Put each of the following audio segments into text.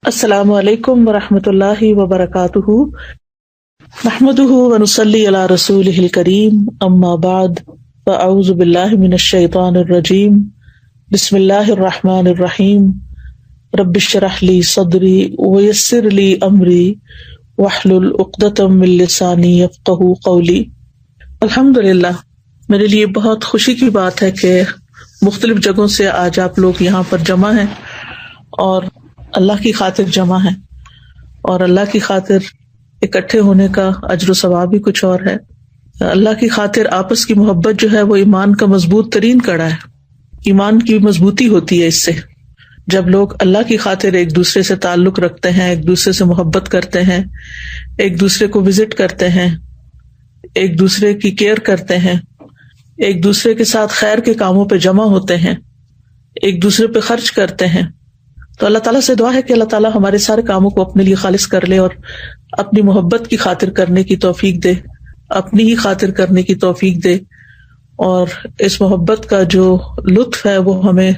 السلام علیکم ورحمۃ اللہ وبرکاتہ، نحمده ونصلی علی رسولہ الکریم، اما بعد فاعوذ باللہ من الشیطان الرجیم، بسم اللہ الرحمن الرحیم، رب اشرح لی صدری ویسر لی امری واحلل عقدۃ من لسانی یفقہوا قولی۔ الحمدللہ، میرے لیے بہت خوشی کی بات ہے کہ مختلف جگہوں سے آج آپ لوگ یہاں پر جمع ہیں اور اللہ کی خاطر جمع ہے، اور اللہ کی خاطر اکٹھے ہونے کا اجر و ثواب بھی کچھ اور ہے۔ اللہ کی خاطر آپس کی محبت جو ہے وہ ایمان کا مضبوط ترین کڑا ہے، ایمان کی مضبوطی ہوتی ہے اس سے۔ جب لوگ اللہ کی خاطر ایک دوسرے سے تعلق رکھتے ہیں، ایک دوسرے سے محبت کرتے ہیں، ایک دوسرے کو وزٹ کرتے ہیں، ایک دوسرے کی کیئر کرتے ہیں، ایک دوسرے کے ساتھ خیر کے کاموں پہ جمع ہوتے ہیں، ایک دوسرے پہ خرچ کرتے ہیں، تو اللہ تعالیٰ سے دعا ہے کہ اللہ تعالیٰ ہمارے سارے کاموں کو اپنے لیے خالص کر لے اور اپنی محبت کی خاطر کرنے کی توفیق دے، اپنی ہی خاطر کرنے کی توفیق دے، اور اس محبت کا جو لطف ہے وہ ہمیں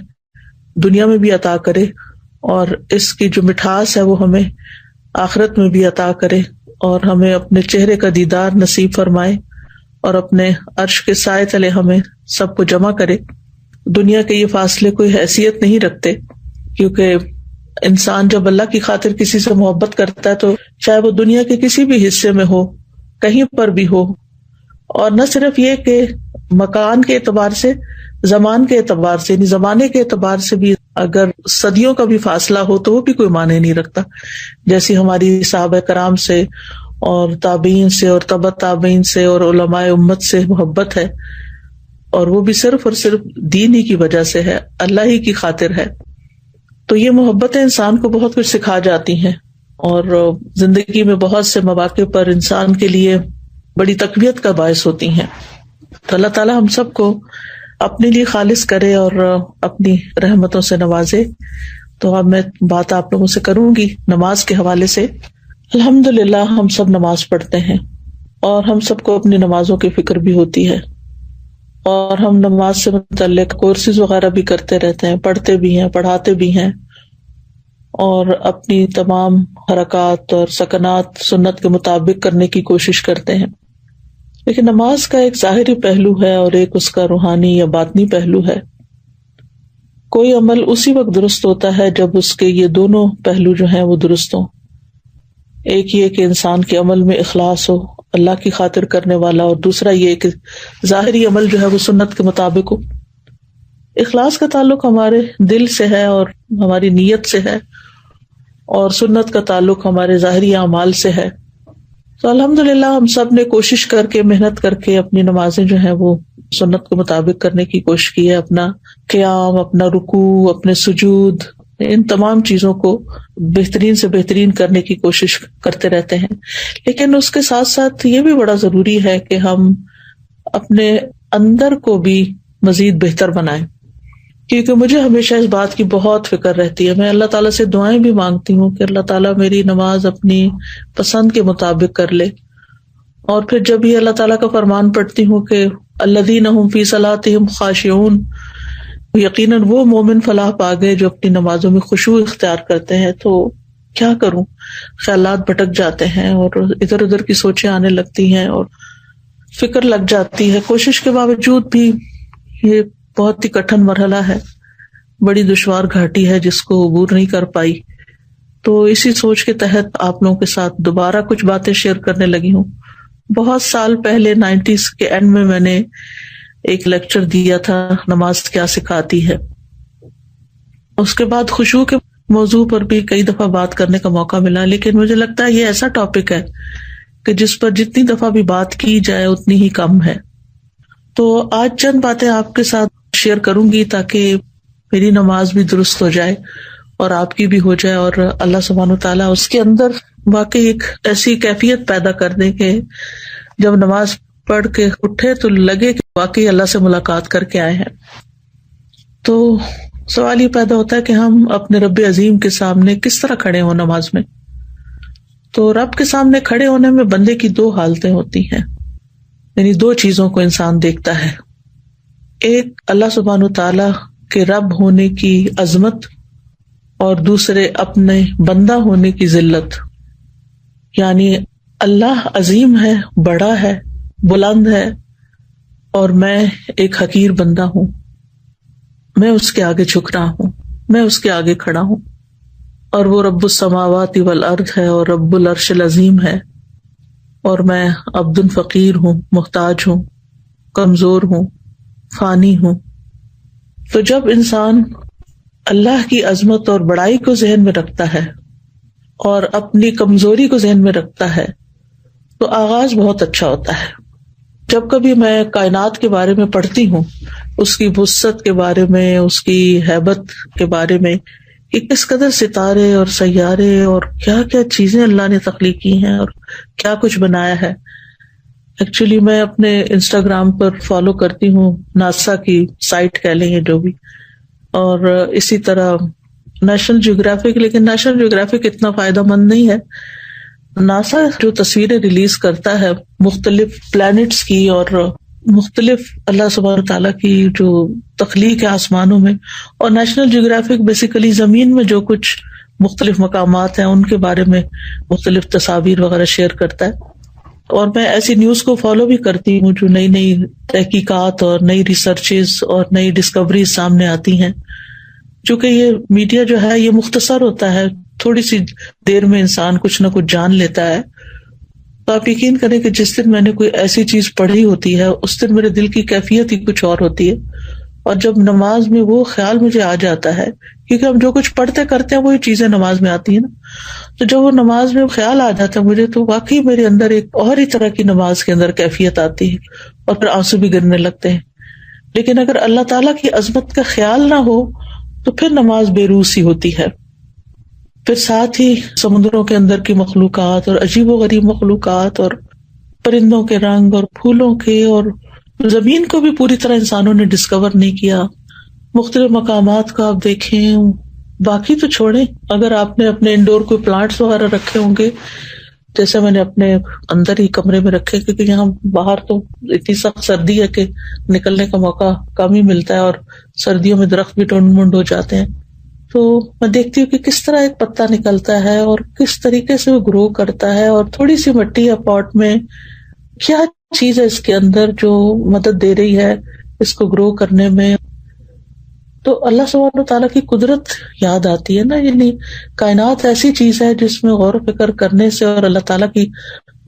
دنیا میں بھی عطا کرے، اور اس کی جو مٹھاس ہے وہ ہمیں آخرت میں بھی عطا کرے، اور ہمیں اپنے چہرے کا دیدار نصیب فرمائے، اور اپنے عرش کے سائے تلے ہمیں سب کو جمع کرے۔ دنیا کے یہ فاصلے کوئی حیثیت نہیں رکھتے، کیونکہ انسان جب اللہ کی خاطر کسی سے محبت کرتا ہے تو چاہے وہ دنیا کے کسی بھی حصے میں ہو، کہیں پر بھی ہو، اور نہ صرف یہ کہ مکان کے اعتبار سے، زمان کے اعتبار سے، یعنی زمانے کے اعتبار سے بھی اگر صدیوں کا بھی فاصلہ ہو تو وہ بھی کوئی معنی نہیں رکھتا، جیسی ہماری صحابہ کرام سے اور تابعین سے اور تبع تابعین سے اور علماء امت سے محبت ہے، اور وہ بھی صرف اور صرف دین ہی کی وجہ سے ہے، اللہ ہی کی خاطر ہے۔ تو یہ محبتیں انسان کو بہت کچھ سکھا جاتی ہیں، اور زندگی میں بہت سے مواقع پر انسان کے لیے بڑی تقویت کا باعث ہوتی ہیں۔ تو اللہ تعالیٰ ہم سب کو اپنے لیے خالص کرے اور اپنی رحمتوں سے نوازے۔ تو اب میں بات آپ لوگوں سے کروں گی نماز کے حوالے سے۔ الحمدللہ ہم سب نماز پڑھتے ہیں، اور ہم سب کو اپنی نمازوں کی فکر بھی ہوتی ہے، اور ہم نماز سے متعلق کورسز وغیرہ بھی کرتے رہتے ہیں، پڑھتے بھی ہیں، پڑھاتے بھی ہیں، اور اپنی تمام حرکات اور سکنات سنت کے مطابق کرنے کی کوشش کرتے ہیں۔ لیکن نماز کا ایک ظاہری پہلو ہے اور ایک اس کا روحانی یا باطنی پہلو ہے۔ کوئی عمل اسی وقت درست ہوتا ہے جب اس کے یہ دونوں پہلو جو ہیں وہ درست ہوں۔ ایک یہ کہ انسان کے عمل میں اخلاص ہو، اللہ کی خاطر کرنے والا، اور دوسرا یہ کہ ظاہری عمل جو ہے وہ سنت کے مطابق ہو۔ اخلاص کا تعلق ہمارے دل سے ہے اور ہماری نیت سے ہے، اور سنت کا تعلق ہمارے ظاہری اعمال سے ہے۔ تو الحمدللہ ہم سب نے کوشش کر کے، محنت کر کے اپنی نمازیں جو ہیں وہ سنت کے مطابق کرنے کی کوشش کی ہے۔ اپنا قیام، اپنا رکوع، اپنے سجود، ان تمام چیزوں کو بہترین سے بہترین کرنے کی کوشش کرتے رہتے ہیں۔ لیکن اس کے ساتھ ساتھ یہ بھی بڑا ضروری ہے کہ ہم اپنے اندر کو بھی مزید بہتر بنائیں، کیونکہ مجھے ہمیشہ اس بات کی بہت فکر رہتی ہے۔ میں اللہ تعالیٰ سے دعائیں بھی مانگتی ہوں کہ اللہ تعالیٰ میری نماز اپنی پسند کے مطابق کر لے، اور پھر جب بھی اللہ تعالیٰ کا فرمان پڑھتی ہوں کہ الذین هم فی صلاتہم خاشعون، یقیناً وہ مومن فلاح پا گئے جو اپنی نمازوں میں خشوع اختیار کرتے ہیں، تو کیا کروں، خیالات بھٹک جاتے ہیں اور ادھر ادھر کی سوچیں آنے لگتی ہیں اور فکر لگ جاتی ہے۔ کوشش کے باوجود بھی یہ بہت ہی کٹھن مرحلہ ہے، بڑی دشوار گھاٹی ہے جس کو عبور نہیں کر پائی۔ تو اسی سوچ کے تحت آپ لوگوں کے ساتھ دوبارہ کچھ باتیں شیئر کرنے لگی ہوں۔ بہت سال پہلے 90s کے اینڈ میں نے ایک لیکچر دیا تھا، نماز کیا سکھاتی ہے۔ اس کے بعد خشوع کے موضوع پر بھی کئی دفعہ بات کرنے کا موقع ملا، لیکن مجھے لگتا ہے یہ ایسا ٹاپک ہے کہ جس پر جتنی دفعہ بھی بات کی جائے اتنی ہی کم ہے۔ تو آج چند باتیں آپ کے ساتھ شیئر کروں گی تاکہ میری نماز بھی درست ہو جائے اور آپ کی بھی ہو جائے، اور اللہ سبحانہ وتعالیٰ اس کے اندر واقعی ایک ایسی کیفیت پیدا کر دے کہ جب نماز پڑھ کے اٹھے تو لگے کہ واقعی اللہ سے ملاقات کر کے آئے ہیں۔ تو سوال یہ پیدا ہوتا ہے کہ ہم اپنے رب عظیم کے سامنے کس طرح کھڑے ہوں نماز میں۔ تو رب کے سامنے کھڑے ہونے میں بندے کی دو حالتیں ہوتی ہیں، یعنی دو چیزوں کو انسان دیکھتا ہے۔ ایک اللہ سبحانہ تعالیٰ کے رب ہونے کی عظمت، اور دوسرے اپنے بندہ ہونے کی ذلت. یعنی اللہ عظیم ہے، بڑا ہے، بلند ہے، اور میں ایک حقیر بندہ ہوں. میں اس کے آگے جھک رہا ہوں، میں اس کے آگے کھڑا ہوں. اور وہ رب السماوات والارض ہے اور رب العرش العظیم ہے، اور میں عبد فقیر ہوں، محتاج ہوں، کمزور ہوں، فانی ہوں. تو جب انسان اللہ کی عظمت اور بڑائی کو ذہن میں رکھتا ہے اور اپنی کمزوری کو ذہن میں رکھتا ہے تو آغاز بہت اچھا ہوتا ہے. جب کبھی میں کائنات کے بارے میں پڑھتی ہوں، اس کی وسعت کے بارے میں، اس کی ہیبت کے بارے میں، کہ کس قدر ستارے اور سیارے اور کیا کیا چیزیں اللہ نے تخلیق کی ہیں اور کیا کچھ بنایا ہے. ایکچولی میں اپنے انسٹاگرام پر فالو کرتی ہوں ناسا کی سائٹ کہہ لیں جو بھی، اور اسی طرح نیشنل جیوگرافک، لیکن نیشنل جیوگرافک اتنا فائدہ مند نہیں ہے. ناسا جو تصویریں ریلیز کرتا ہے مختلف پلانٹس کی اور مختلف اللہ سبحانہ تعالیٰ کی جو تخلیق ہے آسمانوں میں، اور نیشنل جیوگرافک بیسیکلی زمین میں جو کچھ مختلف مقامات ہیں ان کے بارے میں مختلف تصاویر وغیرہ شیئر کرتا ہے. اور میں ایسی نیوز کو فالو بھی کرتی ہوں جو نئی نئی تحقیقات اور نئی ریسرچز اور نئی ڈسکوریز سامنے آتی ہیں. چونکہ یہ میڈیا جو ہے یہ مختصر ہوتا ہے، تھوڑی سی دیر میں انسان کچھ نہ کچھ جان لیتا ہے. تو آپ یقین کریں کہ جس دن میں نے کوئی ایسی چیز پڑھی ہوتی ہے اس دن میرے دل کی کیفیت ہی کچھ اور ہوتی ہے. اور جب نماز میں وہ خیال مجھے آ جاتا ہے، کیونکہ ہم جو کچھ پڑھتے کرتے ہیں وہی چیزیں نماز میں آتی ہیں نا، تو جب وہ نماز میں خیال آ جاتا ہے مجھے، تو واقعی میرے اندر ایک اور ہی طرح کی نماز کے اندر کیفیت آتی ہے اور پھر آنسو بھی گرنے لگتے ہیں. لیکن اگر اللہ تعالیٰ کی عظمت کا خیال نہ ہو تو پھر نماز بے روح سی ہوتی ہے. پھر ساتھ ہی سمندروں کے اندر کی مخلوقات اور عجیب و غریب مخلوقات اور پرندوں کے رنگ اور پھولوں کے، اور زمین کو بھی پوری طرح انسانوں نے ڈسکور نہیں کیا. مختلف مقامات کا آپ دیکھیں، باقی تو چھوڑیں، اگر آپ نے اپنے انڈور کوئی پلانٹس وغیرہ رکھے ہوں گے، جیسے میں نے اپنے اندر ہی کمرے میں رکھے، کیونکہ یہاں باہر تو اتنی سخت سردی ہے کہ نکلنے کا موقع کم ہی ملتا ہے، اور سردیوں میں درخت بھی ٹونڈ منڈ ہو جاتے ہیں. تو میں دیکھتی ہوں کہ کس طرح ایک پتا نکلتا ہے اور کس طریقے سے وہ گرو کرتا ہے، اور تھوڑی سی مٹی یا پاٹ میں کیا چیز ہے اس کے اندر جو مدد دے رہی ہے اس کو گرو کرنے میں. تو اللہ سبحانہ تعالیٰ کی قدرت یاد آتی ہے نا. یعنی کائنات ایسی چیز ہے جس میں غور و فکر کرنے سے اور اللہ تعالیٰ کی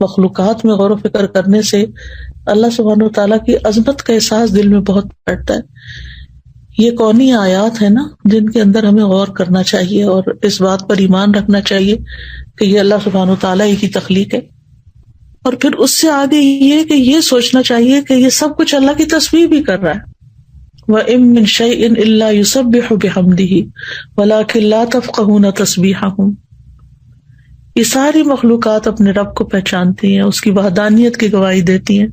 مخلوقات میں غور و فکر کرنے سے اللہ سبحانہ تعالیٰ کی عظمت کا احساس دل میں بہت بڑھتا ہے. یہ کونی آیات ہیں نا جن کے اندر ہمیں غور کرنا چاہیے اور اس بات پر ایمان رکھنا چاہیے کہ یہ اللہ سبحانہ تعالیٰ ہی کی تخلیق ہے. اور پھر اس سے آگے یہ کہ یہ سوچنا چاہیے کہ یہ سب کچھ اللہ کی تسبیح بھی کر رہا ہے. وَإِن مِّن شَيْءٍ إِلَّا يُسَبِّحُ بِحَمْدِهِ وَلَٰكِن لَّا تَفْقَهُونَ تَسْبِيحَهُمْ. یہ ساری مخلوقات اپنے رب کو پہچانتی ہیں، اس کی وحدانیت کی گواہی دیتی ہیں،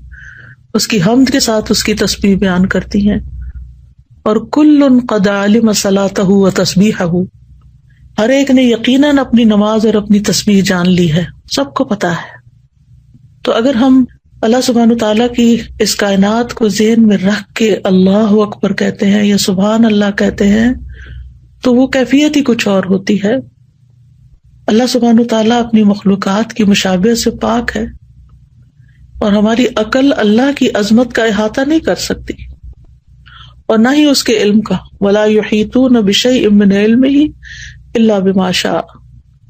اس کی حمد کے ساتھ اس کی تسبیح بیان کرتی ہیں. اور کُلٌّ قَدْ عَلِمَ صَلَاتَهُ وَتَسْبِيحَهُ، ہر ایک نے یقیناً اپنی نماز اور اپنی تسبیح جان لی ہے، سب کو پتا ہے. تو اگر ہم اللہ سبحانہ تعالیٰ کی اس کائنات کو ذہن میں رکھ کے اللہ اکبر کہتے ہیں یا سبحان اللہ کہتے ہیں تو وہ کیفیت ہی کچھ اور ہوتی ہے. اللہ سبحانہ تعالیٰ اپنی مخلوقات کی مشابہت سے پاک ہے، اور ہماری عقل اللہ کی عظمت کا احاطہ نہیں کر سکتی اور نہ ہی اس کے علم کا. وَلَا يُحِيطُونَ بِشَيْءٍ مِّنْ عِلْمِهِ إِلَّا بِمَا شَاءَ.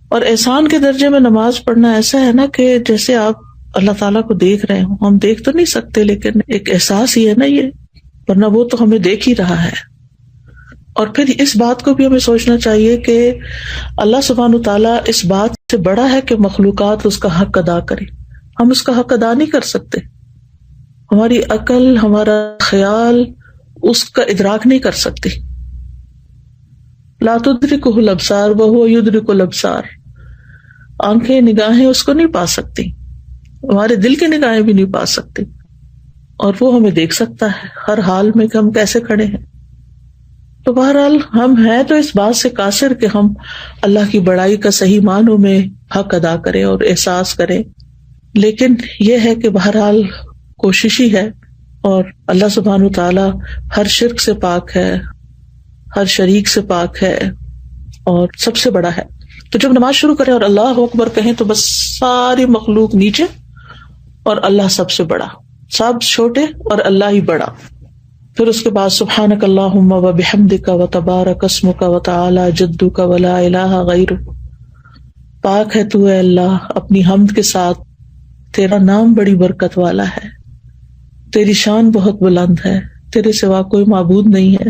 اور احسان کے درجے میں نماز پڑھنا ایسا ہے نا کہ جیسے آپ اللہ تعالیٰ کو دیکھ رہے ہوں. ہم دیکھ تو نہیں سکتے لیکن ایک احساس ہی ہے نا یہ، ورنہ وہ تو ہمیں دیکھ ہی رہا ہے. اور پھر اس بات کو بھی ہمیں سوچنا چاہیے کہ اللہ سبحانہ تعالیٰ اس بات سے بڑا ہے کہ مخلوقات اس کا حق ادا کرے. ہم اس کا حق ادا نہیں کر سکتے، ہماری عقل، ہمارا خیال اس کا ادراک نہیں کر سکتی. لا تدرکہ الابصار وہو یدرک الابصار. آنکھیں، نگاہیں اس کو نہیں پا سکتی، ہمارے دل کی نگاہیں بھی نہیں پا سکتی، اور وہ ہمیں دیکھ سکتا ہے ہر حال میں کہ ہم کیسے کھڑے ہیں. تو بہرحال ہم ہیں تو اس بات سے قاصر کہ ہم اللہ کی بڑائی کا صحیح معنوں میں حق ادا کریں اور احساس کریں. لیکن یہ ہے کہ بہرحال کوشش ہی ہے، اور اللہ سبحانہ تعالیٰ ہر شرک سے پاک ہے، ہر شریک سے پاک ہے، اور سب سے بڑا ہے. تو جب نماز شروع کریں اور اللہ اکبر کہیں تو بس ساری مخلوق نیچے اور اللہ سب سے بڑا، سب چھوٹے اور اللہ ہی بڑا. پھر اس کے بعد سبحانک اللہم و بحمدک و تبارک اسمک و تعالی جدک و لا الہ غیرک. پاک ہے تو اے اللہ اپنی حمد کے ساتھ، تیرا نام بڑی برکت والا ہے، تیری شان بہت بلند ہے، تیرے سوا کوئی معبود نہیں ہے.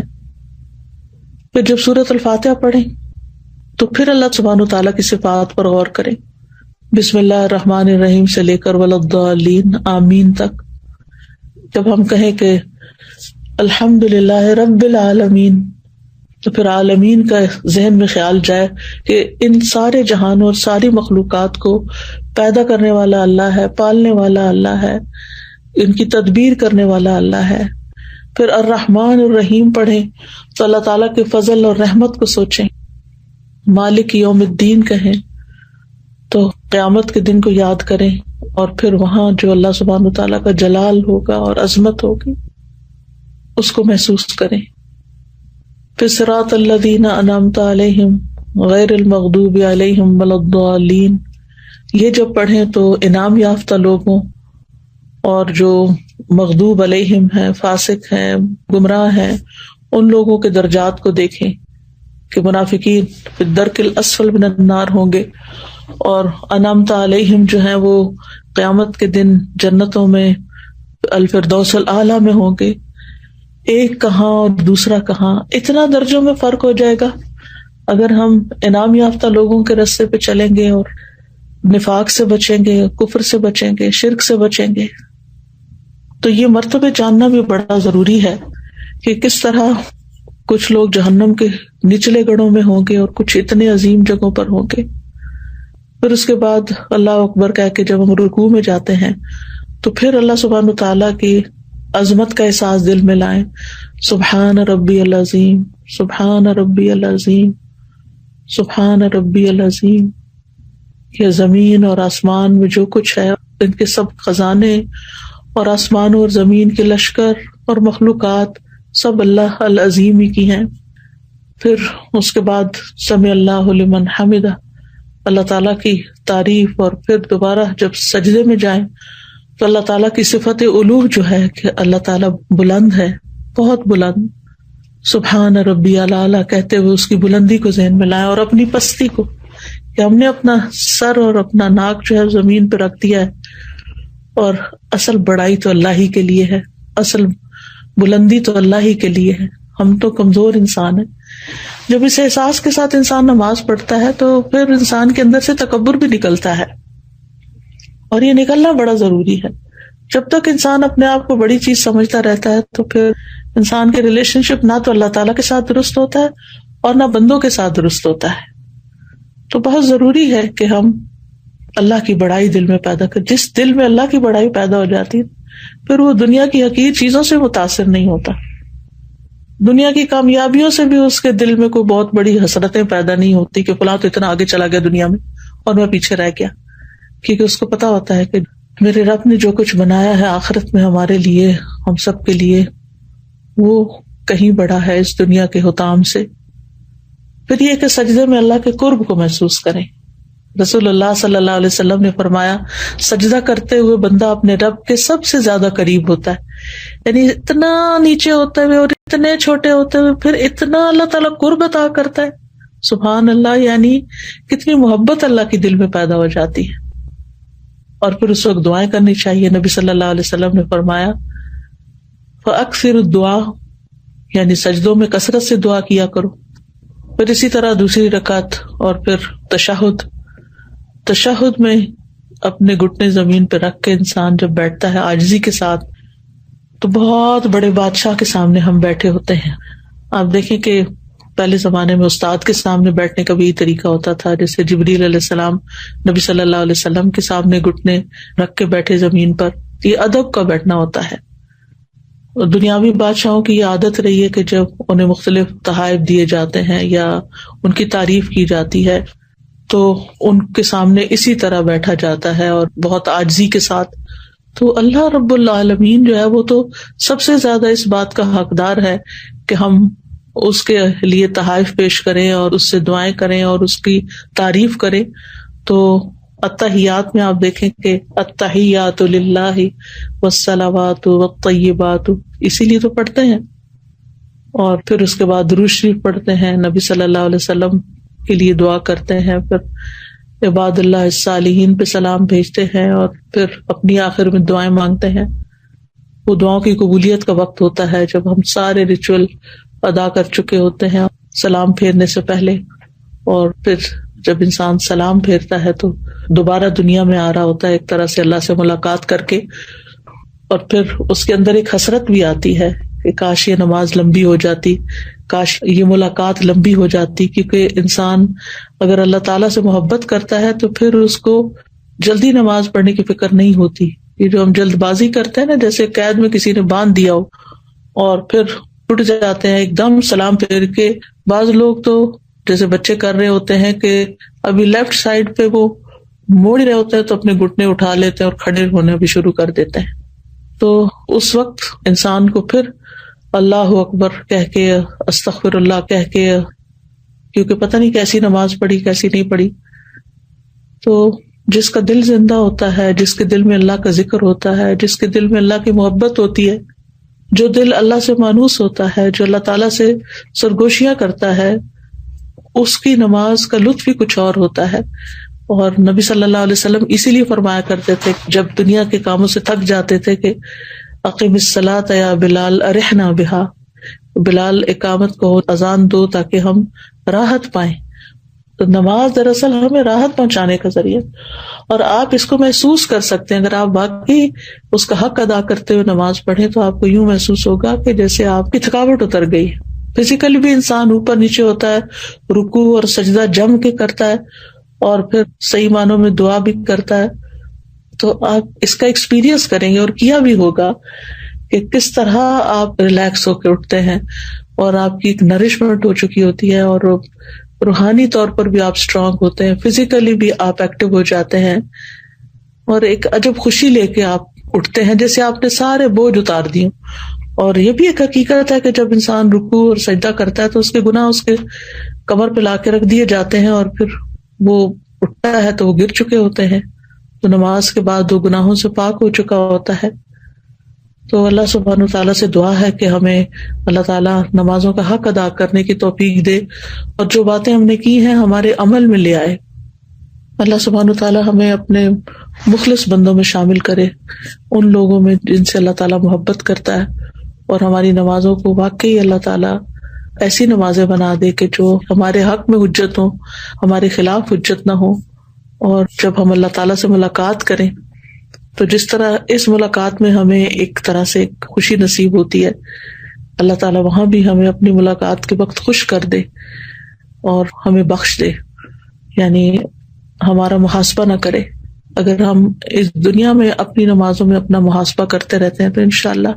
پھر جب سورۃ الفاتحہ پڑھیں تو پھر اللہ سبحانہ و تعالیٰ کی صفات پر غور کریں. بسم اللہ الرحمن الرحیم سے لے کر وللضالین آمین تک. جب ہم کہیں کہ الحمد للہ رب العالمین تو پھر عالمین کا ذہن میں خیال جائے کہ ان سارے جہانوں اور ساری مخلوقات کو پیدا کرنے والا اللہ ہے، پالنے والا اللہ ہے، ان کی تدبیر کرنے والا اللہ ہے. پھر الرحمن الرحیم پڑھیں تو اللہ تعالیٰ کے فضل اور رحمت کو سوچیں. مالک یوم الدین کہیں تو قیامت کے دن کو یاد کریں اور پھر وہاں جو اللہ سبحانہ تعالیٰ کا جلال ہوگا اور عظمت ہوگی اس کو محسوس کریں. پھر صراط الذین انعمت علیہم غیر المغضوب علیہم ولا الضالین، یہ جب پڑھیں تو انعام یافتہ لوگوں اور جو مغضوب علیہم ہیں، فاسق ہیں، گمراہ ہیں، ان لوگوں کے درجات کو دیکھیں کہ منافقین فی الدرک الاسفل من النار ہوں گے اور انعمت علیہم جو ہیں وہ قیامت کے دن جنتوں میں الفردوس الاعلیٰ میں ہوں گے. ایک کہاں اور دوسرا کہاں، اتنا درجوں میں فرق ہو جائے گا اگر ہم انعام یافتہ لوگوں کے راستے پہ چلیں گے اور نفاق سے بچیں گے، کفر سے بچیں گے، شرک سے بچیں گے. تو یہ مرتبے جاننا بھی بڑا ضروری ہے کہ کس طرح کچھ لوگ جہنم کے نچلے گڑھوں میں ہوں گے اور کچھ اتنے عظیم جگہوں پر ہوں گے. پھر اس کے بعد اللہ اکبر کہہ کے جب ہم رکوع میں جاتے ہیں تو پھر اللہ سبحانہ تعالیٰ کی عظمت کا احساس دل میں لائیں. سبحان ربی العظیم، سبحان ربی العظیم، سبحان ربی العظیم. یہ زمین اور آسمان میں جو کچھ ہے ان کے سب خزانے اور آسمانوں اور زمین کے لشکر اور مخلوقات سب اللہ العظیم ہی کی ہیں. پھر اس کے بعد سمع اللہ لمن حمدہ، اللہ تعالیٰ کی تعریف. اور پھر دوبارہ جب سجدے میں جائیں تو اللہ تعالیٰ کی صفت علو جو ہے کہ اللہ تعالیٰ بلند ہے، بہت بلند. سبحان ربی الاعلیٰ کہتے ہوئے اس کی بلندی کو ذہن میں لائیں اور اپنی پستی کو کہ ہم نے اپنا سر اور اپنا ناک جو ہے زمین پہ رکھ دیا ہے اور اصل بڑائی تو اللہ ہی کے لیے ہے، اصل بلندی تو اللہ ہی کے لیے ہے، ہم تو کمزور انسان ہیں. جب اس احساس کے ساتھ انسان نماز پڑھتا ہے تو پھر انسان کے اندر سے تکبر بھی نکلتا ہے اور یہ نکلنا بڑا ضروری ہے. جب تک انسان اپنے آپ کو بڑی چیز سمجھتا رہتا ہے تو پھر انسان کے ریلیشن شپ نہ تو اللہ تعالیٰ کے ساتھ درست ہوتا ہے اور نہ بندوں کے ساتھ درست ہوتا ہے. تو بہت ضروری ہے کہ ہم اللہ کی بڑائی دل میں پیدا کریں. جس دل میں اللہ کی بڑائی پیدا ہو جاتی پھر وہ دنیا کی حقیر چیزوں سے متاثر نہیں ہوتا، دنیا کی کامیابیوں سے بھی اس کے دل میں کوئی بہت بڑی حسرتیں پیدا نہیں ہوتی کہ فلاں تو اتنا آگے چلا گیا دنیا میں اور میں پیچھے رہ گیا. کیونکہ اس کو پتا ہوتا ہے کہ میرے رب نے جو کچھ بنایا ہے آخرت میں ہمارے لیے، ہم سب کے لیے، وہ کہیں بڑا ہے اس دنیا کے حطام سے. پھر یہ کہ سجدے میں اللہ کے قرب کو محسوس کریں. رسول اللہ صلی اللہ علیہ وسلم نے فرمایا سجدہ کرتے ہوئے بندہ اپنے رب کے سب سے زیادہ قریب ہوتا ہے. یعنی اتنا نیچے ہوتے ہوئے اور اتنے چھوٹے ہوتے ہوئے پھر اتنا اللہ تعالیٰ قرب عطا کرتا ہے. سبحان اللہ، یعنی کتنی محبت اللہ کی دل میں پیدا ہو جاتی ہے. اور پھر اس وقت دعائیں کرنی چاہیے. نبی صلی اللہ علیہ وسلم نے فرمایا فَأَكْثِرُ الدُّعَاء، یعنی سجدوں میں کثرت سے دعا کیا کرو. پھر اسی طرح دوسری رکعت اور پھر تشہد میں اپنے گھٹنے زمین پہ رکھ کے انسان جب بیٹھتا ہے عاجزی کے ساتھ تو بہت بڑے بادشاہ کے سامنے ہم بیٹھے ہوتے ہیں. آپ دیکھیں کہ پہلے زمانے میں استاد کے سامنے بیٹھنے کا بھی یہی طریقہ ہوتا تھا، جیسے جبریل علیہ السلام نبی صلی اللہ علیہ وسلم کے سامنے گھٹنے رکھ کے بیٹھے زمین پر. یہ ادب کا بیٹھنا ہوتا ہے. دنیاوی بادشاہوں کی یہ عادت رہی ہے کہ جب انہیں مختلف تحائف دیے جاتے ہیں یا ان کی تعریف کی جاتی ہے تو ان کے سامنے اسی طرح بیٹھا جاتا ہے اور بہت عاجزی کے ساتھ. تو اللہ رب العالمین جو ہے وہ تو سب سے زیادہ اس بات کا حقدار ہے کہ ہم اس کے لیے تحائف پیش کریں اور اس سے دعائیں کریں اور اس کی تعریف کریں. تو التحیات میں آپ دیکھیں کہ التحیات للہ والصلوات والطیبات اسی لیے تو پڑھتے ہیں. اور پھر اس کے بعد درود شریف پڑھتے ہیں, نبی صلی اللہ علیہ وسلم کے لیے دعا کرتے ہیں, پھر عباد اللہ الصالحین پہ سلام بھیجتے ہیں, اور پھر اپنی آخر میں دعائیں مانگتے ہیں. وہ دعاؤں کی قبولیت کا وقت ہوتا ہے جب ہم سارے ریچول ادا کر چکے ہوتے ہیں سلام پھیرنے سے پہلے. اور پھر جب انسان سلام پھیرتا ہے تو دوبارہ دنیا میں آ رہا ہوتا ہے ایک طرح سے اللہ سے ملاقات کر کے, اور پھر اس کے اندر ایک حسرت بھی آتی ہے کہ کاش یہ نماز لمبی ہو جاتی, کاش یہ ملاقات لمبی ہو جاتی. کیونکہ انسان اگر اللہ تعالیٰ سے محبت کرتا ہے تو پھر اس کو جلدی نماز پڑھنے کی فکر نہیں ہوتی. یہ جو ہم جلد بازی کرتے ہیں نا, جیسے قید میں کسی نے باندھ دیا ہو اور پھر اٹھ جاتے ہیں ایک دم سلام پھیر کے. بعض لوگ تو جیسے بچے کر رہے ہوتے ہیں کہ ابھی لیفٹ سائڈ پہ وہ موڑ رہے ہوتے ہیں تو اپنے گھٹنے اٹھا لیتے ہیں اور کھڑے ہونے بھی شروع کر دیتے ہیں. تو اس وقت انسان کو پھر اللہ اکبر کہہ کے, استغفر اللہ کہہ کے, کیونکہ پتہ نہیں کیسی نماز پڑھی کیسی نہیں پڑھی. تو جس کا دل زندہ ہوتا ہے, جس کے دل میں اللہ کا ذکر ہوتا ہے, جس کے دل میں اللہ کی محبت ہوتی ہے, جو دل اللہ سے مانوس ہوتا ہے, جو اللہ تعالیٰ سے سرگوشیاں کرتا ہے, اس کی نماز کا لطف ہی کچھ اور ہوتا ہے. اور نبی صلی اللہ علیہ وسلم اسی لیے فرمایا کرتے تھے جب دنیا کے کاموں سے تھک جاتے تھے کہ اقیم الصلاۃ یا بلال ارحنا بہا, بلال اقامت کو اذان دو تاکہ ہم راحت پائیں. تو نماز دراصل ہمیں راحت پہنچانے کا ذریعہ, اور آپ اس کو محسوس کر سکتے ہیں. اگر آپ واقعی اس کا حق ادا کرتے ہوئے نماز پڑھیں تو آپ کو یوں محسوس ہوگا کہ جیسے آپ کی تھکاوٹ اتر گئی. فزیکلی بھی انسان اوپر نیچے ہوتا ہے, رکوع اور سجدہ جم کے کرتا ہے, اور پھر صحیح معنوں میں دعا بھی کرتا ہے. تو آپ اس کا ایکسپیرئنس کریں گے اور کیا بھی ہوگا کہ کس طرح آپ ریلیکس ہو کے اٹھتے ہیں, اور آپ کی ایک نرشمنٹ ہو چکی ہوتی ہے, اور روحانی طور پر بھی آپ اسٹرانگ ہوتے ہیں, فزیکلی بھی آپ ایکٹیو ہو جاتے ہیں, اور ایک عجب خوشی لے کے آپ اٹھتے ہیں جیسے آپ نے سارے بوجھ اتار دیے. اور یہ بھی ایک حقیقت ہے کہ جب انسان رکوع اور سجدہ کرتا ہے تو اس کے گناہ اس کے کمر پہ لا کے رکھ دیے جاتے ہیں, اور پھر وہ اٹھتا ہے تو وہ گر چکے ہوتے ہیں. تو نماز کے بعد وہ گناہوں سے پاک ہو چکا ہوتا ہے. تو اللہ سبحانہ وتعالیٰ سے دعا ہے کہ ہمیں اللہ تعالیٰ نمازوں کا حق ادا کرنے کی توفیق دے, اور جو باتیں ہم نے کی ہیں ہمارے عمل میں لے آئے. اللہ سبحانہ وتعالیٰ ہمیں اپنے مخلص بندوں میں شامل کرے, ان لوگوں میں جن سے اللہ تعالیٰ محبت کرتا ہے, اور ہماری نمازوں کو واقعی اللہ تعالیٰ ایسی نمازیں بنا دے کہ جو ہمارے حق میں حجت ہوں, ہمارے خلاف حجت نہ ہو. اور جب ہم اللہ تعالیٰ سے ملاقات کریں تو جس طرح اس ملاقات میں ہمیں ایک طرح سے خوشی نصیب ہوتی ہے, اللہ تعالیٰ وہاں بھی ہمیں اپنی ملاقات کے وقت خوش کر دے اور ہمیں بخش دے, یعنی ہمارا محاسبہ نہ کرے. اگر ہم اس دنیا میں اپنی نمازوں میں اپنا محاسبہ کرتے رہتے ہیں تو انشاءاللہ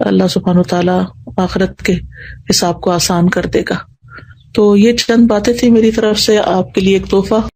اللہ سبحانہ وتعالیٰ آخرت کے حساب کو آسان کر دے گا. تو یہ چند باتیں تھی میری طرف سے آپ کے لیے ایک تحفہ.